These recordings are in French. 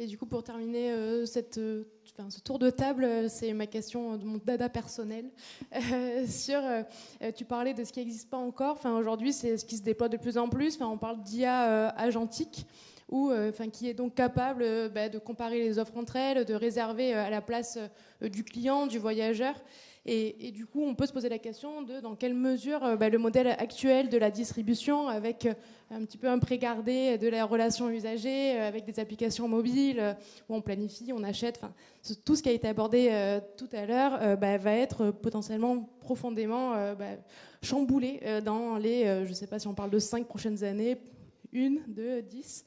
Et du coup, pour terminer ce tour de table, c'est ma question de mon dada personnel. Tu parlais de ce qui n'existe pas encore. Aujourd'hui, c'est ce qui se déploie de plus en plus. On parle d'IA agentique, qui est donc capable de comparer les offres entre elles, de réserver à la place du client, du voyageur. Et du coup, on peut se poser la question de dans quelle mesure le modèle actuel de la distribution, avec un petit peu un pré-gardé de la relation usagée, avec des applications mobiles où on planifie, on achète, tout ce qui a été abordé tout à l'heure, va être potentiellement profondément chamboulé dans les, je ne sais pas si on parle de 5 prochaines années, 1, 2, 10.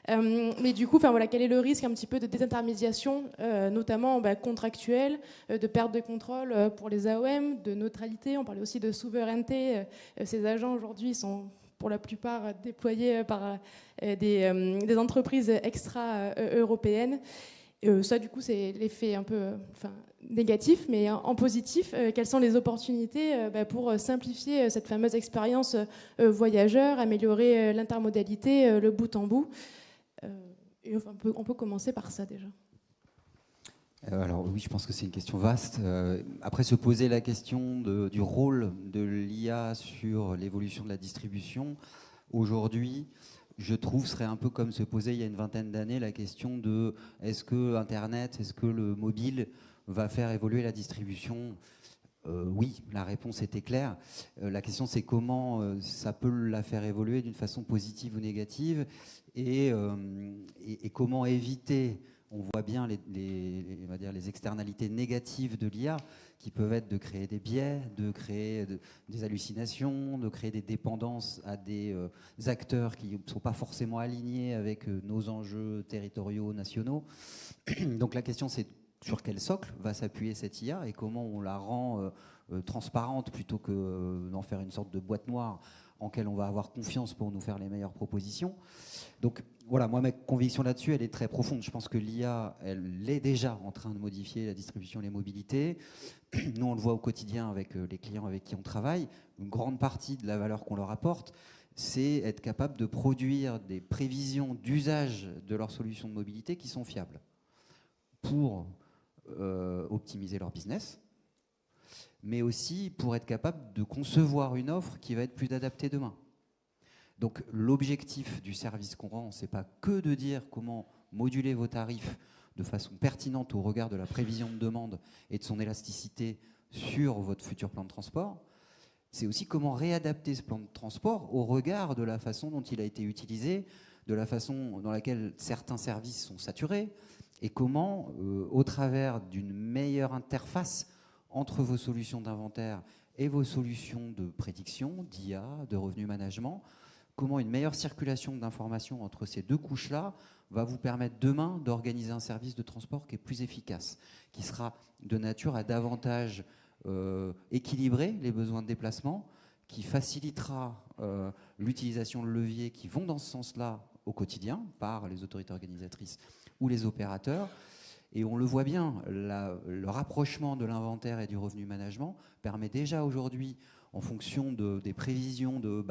Mais du coup, quel est le risque un petit peu de désintermédiation, notamment contractuelle, de perte de contrôle pour les AOM, de neutralité, on parlait aussi de souveraineté. Ces agents aujourd'hui sont pour la plupart déployés par des entreprises extra-européennes. Ça, du coup, c'est l'effet un peu négatif, mais en positif, quelles sont les opportunités pour simplifier cette fameuse expérience voyageur, améliorer l'intermodalité, le bout en bout. Et on peut commencer par ça déjà. Alors oui, je pense que c'est une question vaste. Après, se poser la question du rôle de l'IA sur l'évolution de la distribution, aujourd'hui, je trouve, serait un peu comme se poser il y a une vingtaine d'années la question de est-ce que Internet, est-ce que le mobile va faire évoluer la distribution ? Oui, la réponse était claire. La question, c'est comment ça peut la faire évoluer d'une façon positive ou négative, et comment éviter. On voit bien on va dire les externalités négatives de l'IA, qui peuvent être de créer des biais, de créer des hallucinations, de créer des dépendances à des acteurs qui ne sont pas forcément alignés avec nos enjeux territoriaux, nationaux. Donc la question, c'est sur quel socle va s'appuyer cette IA et comment on la rend transparente plutôt que d'en faire une sorte de boîte noire en laquelle on va avoir confiance pour nous faire les meilleures propositions. Donc voilà, moi ma conviction là-dessus, elle est très profonde. Je pense que l'IA, elle est déjà en train de modifier la distribution et les mobilités. Nous, on le voit au quotidien avec les clients avec qui on travaille. Une grande partie de la valeur qu'on leur apporte, c'est être capable de produire des prévisions d'usage de leurs solutions de mobilité qui sont fiables pour optimiser leur business, mais aussi pour être capable de concevoir une offre qui va être plus adaptée demain. Donc l'objectif du service qu'on rend, c'est pas que de dire comment moduler vos tarifs de façon pertinente au regard de la prévision de demande et de son élasticité sur votre futur plan de transport, c'est aussi comment réadapter ce plan de transport au regard de la façon dont il a été utilisé, de la façon dans laquelle certains services sont saturés, et comment, au travers d'une meilleure interface entre vos solutions d'inventaire et vos solutions de prédiction, d'IA, de revenu management, comment une meilleure circulation d'informations entre ces deux couches-là va vous permettre demain d'organiser un service de transport qui est plus efficace, qui sera de nature à davantage équilibrer les besoins de déplacement, qui facilitera l'utilisation de leviers qui vont dans ce sens-là au quotidien par les autorités organisatrices ou les opérateurs. Et on le voit bien, le rapprochement de l'inventaire et du revenu management permet déjà aujourd'hui, en fonction des prévisions de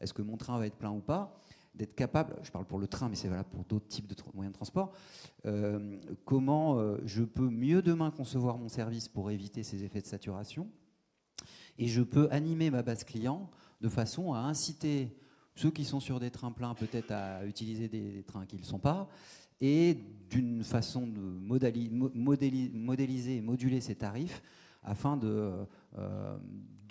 est-ce que mon train va être plein ou pas, d'être capable, je parle pour le train, mais c'est valable pour d'autres types de moyens de transport, comment je peux mieux demain concevoir mon service pour éviter ces effets de saturation, et je peux animer ma base client de façon à inciter ceux qui sont sur des trains pleins peut-être à utiliser des trains qui ne le sont pas, et d'une façon de modéliser et moduler ces tarifs afin de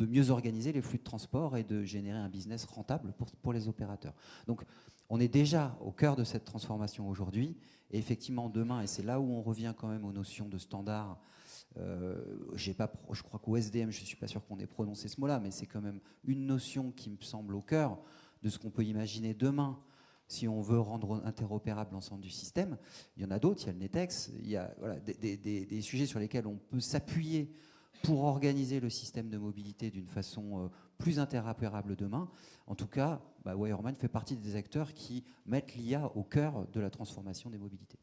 mieux organiser les flux de transport et de générer un business rentable pour les opérateurs. Donc on est déjà au cœur de cette transformation aujourd'hui, et effectivement demain, et c'est là où on revient quand même aux notions de standards, je crois qu'au SDM, je ne suis pas sûr qu'on ait prononcé ce mot-là, mais c'est quand même une notion qui me semble au cœur de ce qu'on peut imaginer demain si on veut rendre interopérable l'ensemble du système. Il y en a d'autres, il y a le NETEX, il y a des sujets sur lesquels on peut s'appuyer pour organiser le système de mobilité d'une façon plus interopérable demain. En tout cas, Wireman fait partie des acteurs qui mettent l'IA au cœur de la transformation des mobilités.